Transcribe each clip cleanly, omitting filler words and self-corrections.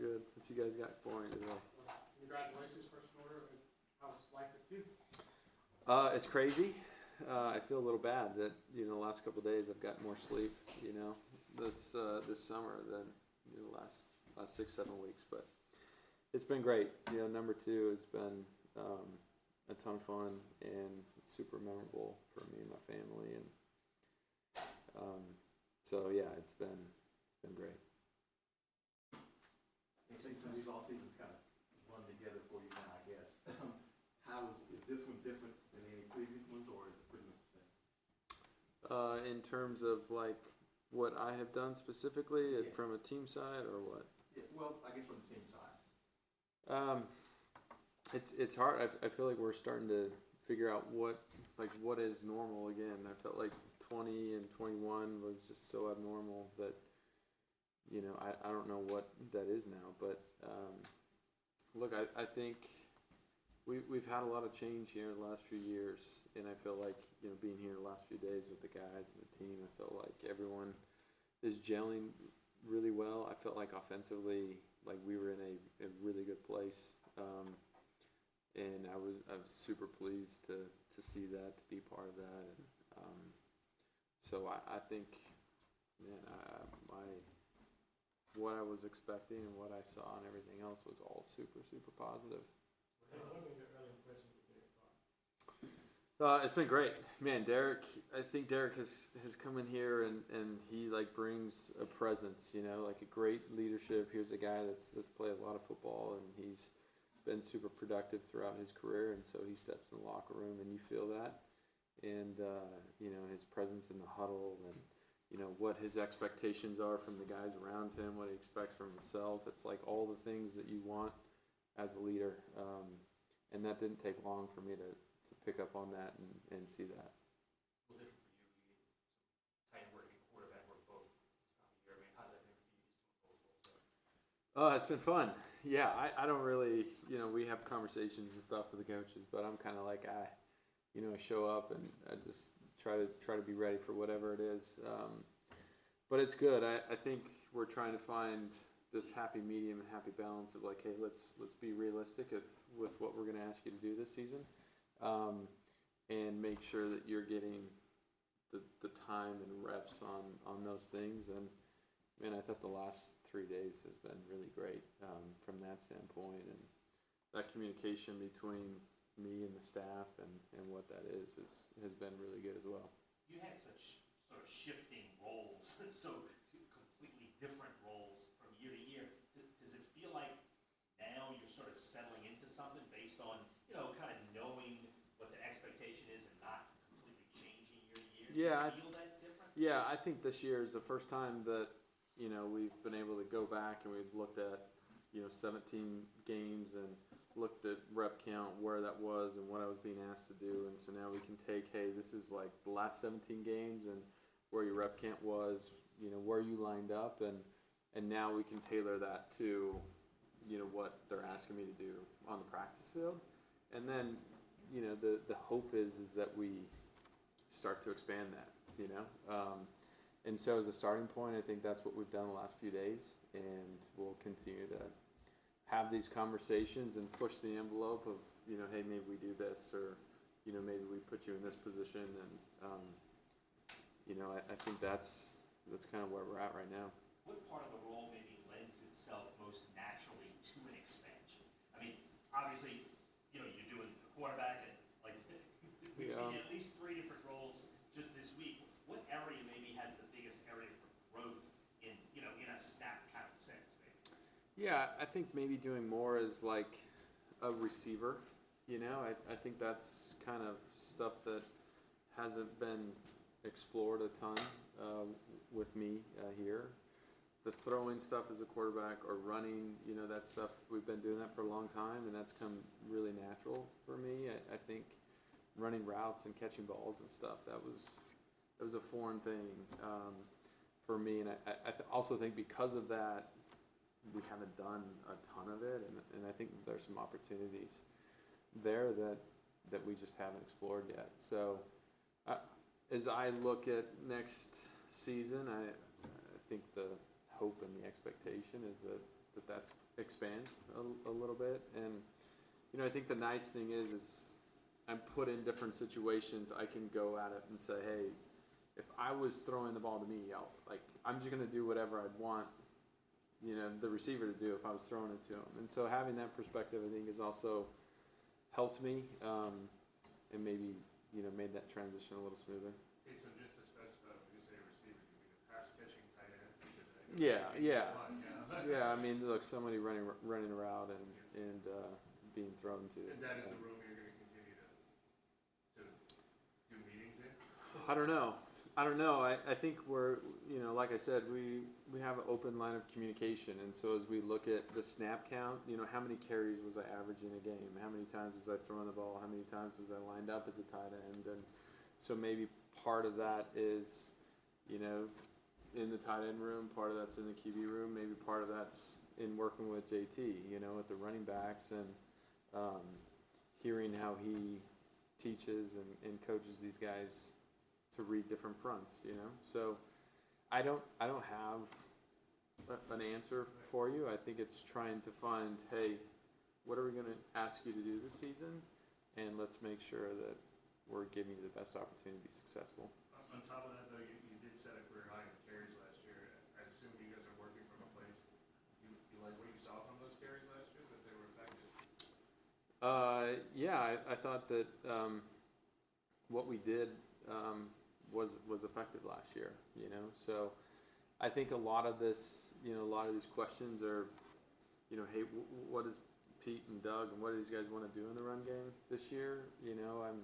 good. What you guys got for me today? Congratulations, first order. How's life at 2? It's crazy. I feel a little bad that the last couple of days I've got more sleep. This summer than the last 6-7 weeks, but it's been great. Number 2 has been a ton of fun and super memorable for me and my family, and so yeah, it's been great. Since these all seasons kind of run together for you now, I guess. Is this one different than any previous ones, or is it pretty much the same? In terms of like what I have done specifically Yeah. from a team side, or what? Yeah, well, I guess from the team side. It's hard. I feel like we're starting to figure out what is normal again. I felt like 20 and 21 was just so abnormal that I don't know what that is now. But look, I think we've had a lot of change here in the last few years, and I feel like being here the last few days with the guys and the team, I felt like everyone is gelling really well. I felt like offensively, like we were in a really good place. And I was super pleased to see that, to be part of that, and so I think, man, what I was expecting and what I saw and everything else was all super positive. What were your early impressions of Derek Carr? It's been great, man. Derek, I think Derek has come in here and he brings a presence, like a great leadership. Here's a guy that's played a lot of football, and he's been super productive throughout his career, and so he steps in the locker room and you feel that, and his presence in the huddle, and what his expectations are from the guys around him, what he expects from himself. It's like all the things that you want as a leader, and that didn't take long for me to pick up on that and see that. A little different for you. Tight working quarterback work both this time of year. I mean, how's that been for you, just doing both roles? It's been fun. Yeah, I don't really, we have conversations and stuff with the coaches, but I'm kind of like, I show up and I just try to be ready for whatever it is. But it's good. I think we're trying to find this happy medium and happy balance of like, hey, let's be realistic with what we're going to ask you to do this season, and make sure that you're getting the time and reps on those things. And man, I thought the last 3 days has been really great from that standpoint, and that communication between me and the staff and what that has been really good as well. You had such sort of shifting roles, so completely different roles from year to year. Does it feel like now you're sort of settling into something based on, kind of knowing what the expectation is and not completely changing year to year? Yeah, Do you feel that different? Yeah, I think this year is the first time that we've been able to go back and we've looked at 17 games and looked at rep count, where that was and what I was being asked to do, and so now we can take, hey, this is like the last 17 games and where your rep count was, where you lined up, and now we can tailor that to what they're asking me to do on the practice field. And then the hope is that we start to expand that, and so as a starting point, I think that's what we've done the last few days, and we'll continue to have these conversations and push the envelope of, hey, maybe we do this, or, maybe we put you in this position, and, I think that's kind of where we're at right now. What part of the role maybe lends itself most naturally to an expansion? I mean, obviously, you're doing the quarterback, and we've seen at least 3 different roles just this week. What area maybe has the biggest area for growth in a snap kind of sense, maybe? Yeah, I think maybe doing more as like a receiver. I think that's kind of stuff that hasn't been explored a ton with me here. The throwing stuff as a quarterback or running, that stuff, we've been doing that for a long time, and that's come really natural for me. I think running routes and catching balls and stuff, that was a foreign thing for me, and I also think because of that, we haven't done a ton of it, and I think there's some opportunities there that we just haven't explored yet. So as I look at next season, I think the hope and the expectation is that that expands a little bit. And you know, I think the nice thing is I'm put in different situations. I can go at it and say, hey, if I was throwing the ball to me, I'm just going to do whatever I'd want, you know, the receiver to do if I was throwing it to him. And so having that perspective, I think, has also helped me, and maybe, you know, made that transition a little smoother. Okay, so just to specify, when you say receiver, you mean a pass catching tight end? Yeah. I mean, look, somebody running a route and being thrown to. And that is the room you're going to continue to do meetings in? I don't know. I think we're, you know, like I said, we have an open line of communication, and so as we look at the snap count, you know, how many carries was I averaging a game? How many times was I throwing the ball? How many times was I lined up as a tight end? And so maybe part of that is, you know, in the tight end room, part of that's in the QB room, maybe part of that's in working with JT, you know, with the running backs, and hearing how he teaches and coaches these guys to read different fronts, you know. So I don't have an answer for you. I think it's trying to find, hey, what are we going to ask you to do this season, and let's make sure that we're giving you the best opportunity to be successful. On top of that, though, you did set a career high in carries last year. I assume you guys are working from a place, you like what you saw from those carries last year, that they were effective? Yeah, I thought that what we did was effective last year, you know. So I think a lot of this, you know, a lot of these questions are, you know, hey, what does Pete and Doug and what do these guys want to do in the run game this year? You know, I'm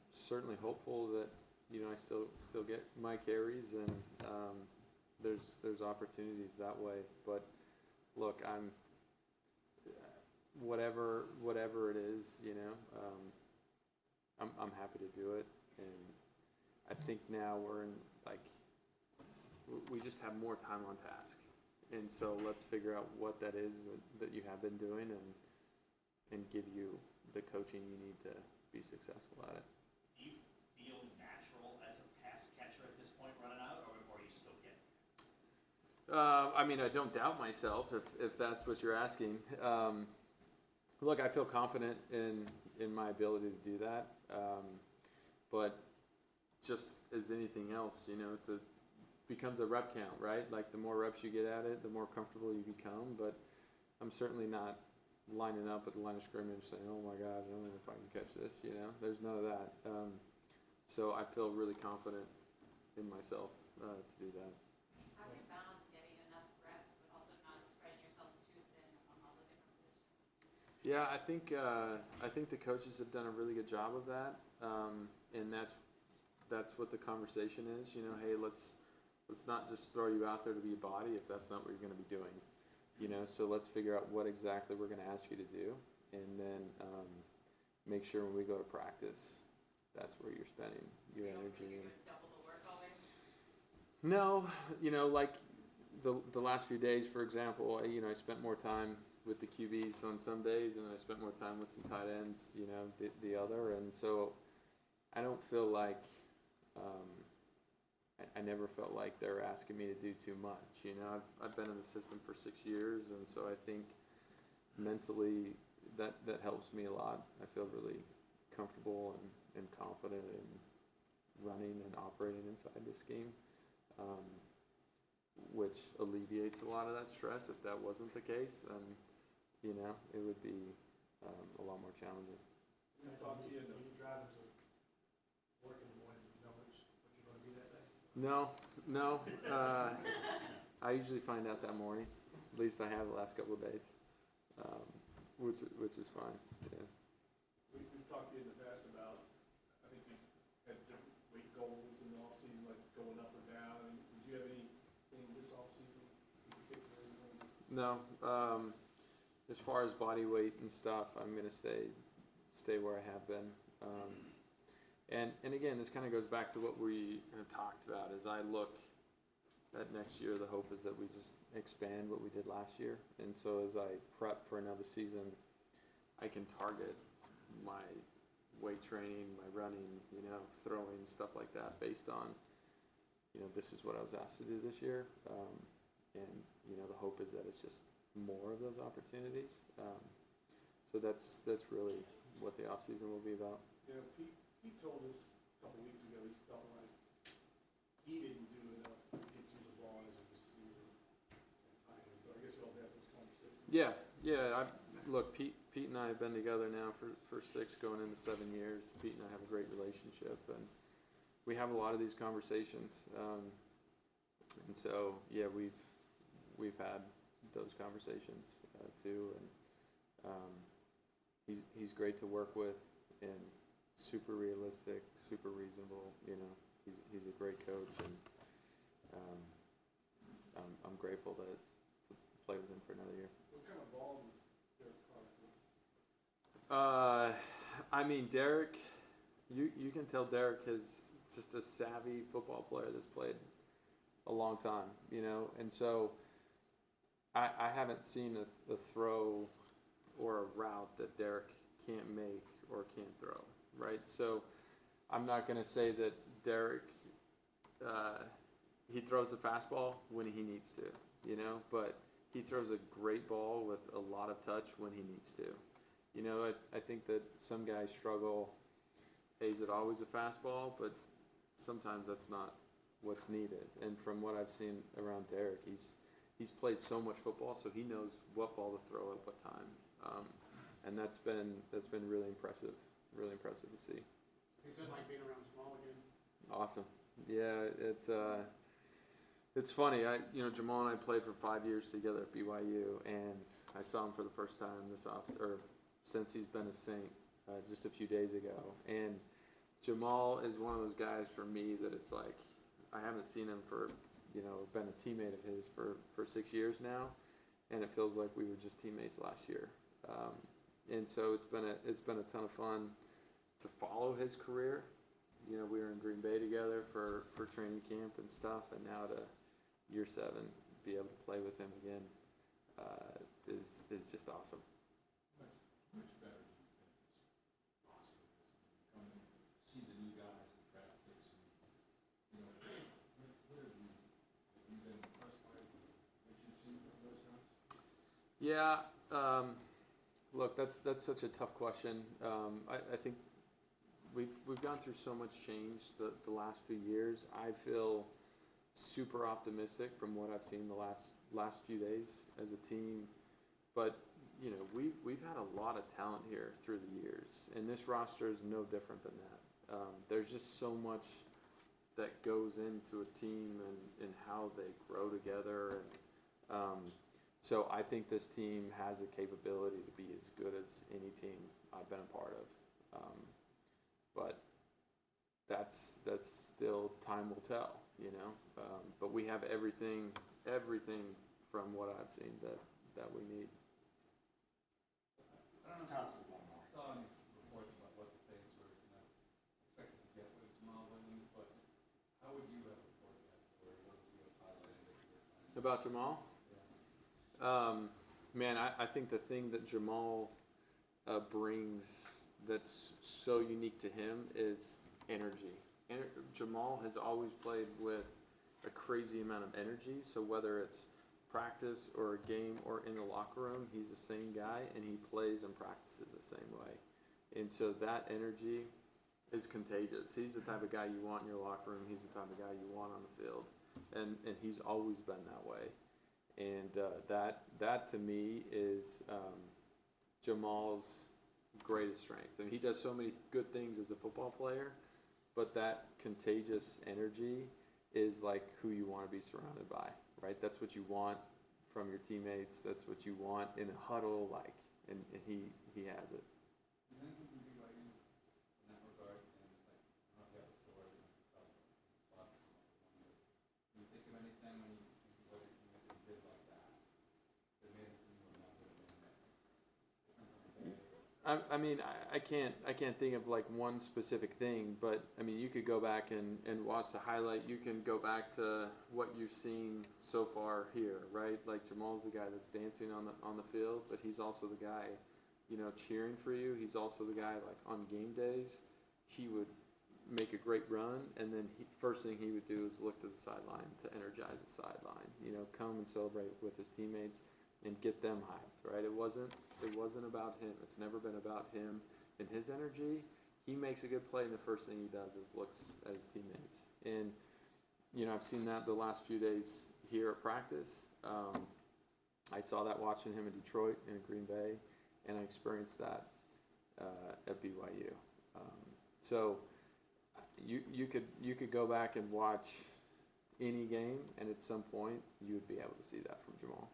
certainly hopeful that, you know, I still get my carries, and there's opportunities that way. But look, I'm whatever it is, you know, I'm happy to do it, and I think now we're in, like, we just have more time on task, and so let's figure out what that is that you have been doing, and give you the coaching you need to be successful at it. Do you feel natural as a pass catcher at this point running out, or are you still getting there? I mean, I don't doubt myself if that's what you're asking. Look, I feel confident in my ability to do that, but just as anything else, you know, becomes a rep count, right? Like, the more reps you get at it, the more comfortable you become. But I'm certainly not lining up at the line of scrimmage saying, "Oh my God, I don't know if I can catch this." You know, there's none of that. So I feel really confident in myself to do that. How do you balance getting enough reps, but also not spreading yourself too thin on all the different positions? Yeah, I think the coaches have done a really good job of that, and that's what the conversation is. You know, hey, let's not just throw you out there to be a body if that's not what you're going to be doing. You know, so let's figure out what exactly we're going to ask you to do, and then make sure when we go to practice, that's where you're spending your energy. You're doing double the work already? No, you know, like the last few days, for example, I spent more time with the QBs on some days, and then I spent more time with some tight ends, you know, the other, and so I don't feel like I never felt like they're asking me to do too much. You know, I've been in the system for 6 years, and so I think mentally that helps me a lot. I feel really comfortable and confident in running and operating inside the scheme, which alleviates a lot of that stress. If that wasn't the case, then, you know, it would be a lot more challenging. When you drive into work in the morning, do you know what you're going to be that day? No. I usually find out that morning. At least I have the last couple of days, which is fine. Yeah. We've talked to you in the past about, I think you had different weight goals in the off-season, like going up or down. I mean, did you have anything this off-season in particular? No. As far as body weight and stuff, I'm gonna stay where I have been. And again, this kind of goes back to what we have talked about. As I look at next year, the hope is that we just expand what we did last year. And so as I prep for another season, I can target my weight training, my running, you know, throwing, stuff like that, based on, you know, this is what I was asked to do this year. And, you know, the hope is that it's just more of those opportunities. So that's really what the off season will be about. You know, Pete told us a couple weeks ago, he felt like he didn't do enough to get you the ball as a receiver at times, so I guess you'll have those conversations. Yeah. Look, Pete and I have been together now for 6 going into 7 years. Pete and I have a great relationship, and we have a lot of these conversations. And so, yeah, we've had those conversations too, and he's great to work with and super realistic, super reasonable. You know, he's a great coach, and I'm grateful to play with him for another year. What kind of ball was Derek Carr? I mean, Derek, you can tell Derek is just a savvy football player that's played a long time, you know, and so I haven't seen a throw or a route that Derek can't make or can't throw, right? So I'm not going to say that Derek, he throws the fastball when he needs to, you know, but he throws a great ball with a lot of touch when he needs to. You know, I think that some guys struggle, hey, is it always a fastball? But sometimes that's not what's needed. And from what I've seen around Derek, he's played so much football, so he knows what ball to throw at what time. And that's been really impressive to see. Is it like being around Jamaal again? Awesome. Yeah, it's funny. Jamaal and I played for 5 years together at BYU, and I saw him for the first time since he's been a Saint just a few days ago. And Jamaal is one of those guys for me that it's like I haven't seen him for, been a teammate of his for 6 years now, and it feels like we were just teammates last year. And so it's been a ton of fun to follow his career. You know, we were in Green Bay together for training camp and stuff, and now to year 7 be able to play with him again is just awesome. Much better do you think this roster is? Come and see the new guys in practice, and what have you been impressed by what you've seen from those guys? Yeah, look, that's such a tough question. I think we've gone through so much change the last few years. I feel super optimistic from what I've seen the last few days as a team, but we've had a lot of talent here through the years, and this roster is no different than that. There's just so much that goes into a team and how they grow together, and so I think this team has the capability to be as good as any team I've been a part of. But that's still time will tell, but we have everything from what I've seen that we need. I don't know, Tom, for one more. I saw any reports about what the Saints were expected to get with Jamaal Williams, but how would you have reported that story? What would you have highlighted? About Jamaal? Man, I think the thing that Jamaal brings that's so unique to him is energy. Jamaal has always played with a crazy amount of energy, so whether it's practice or a game or in the locker room, he's the same guy, and he plays and practices the same way. And so that energy is contagious. He's the type of guy you want in your locker room. He's the type of guy you want on the field, and he's always been that way. And that to me is Jamaal's greatest strength. And he does so many good things as a football player, but that contagious energy is like who you want to be surrounded by, right? That's what you want from your teammates. That's what you want in a huddle, and he has it. Do you think he can be like you in that regard? And I don't know if you have a story you can tell from the spot. Can you think of anything when you think of everything that he did like that made it you remember it in that difference on the day? I mean, I can't think of like one specific thing, but I mean, you could go back and watch the highlight. You can go back to what you've seen so far here, right? Like Jamaal's the guy that's dancing on the field, but he's also the guy, cheering for you. He's also the guy like on game days, he would make a great run, and then first thing he would do is look to the sideline to energize the sideline. Come and celebrate with his teammates, and get them hyped, right? It wasn't about him. It's never been about him and his energy. He makes a good play, and the first thing he does is looks at his teammates. And I've seen that the last few days here at practice. I saw that watching him in Detroit and in Green Bay, and I experienced that at BYU. So you could go back and watch any game, and at some point you would be able to see that from Jamaal.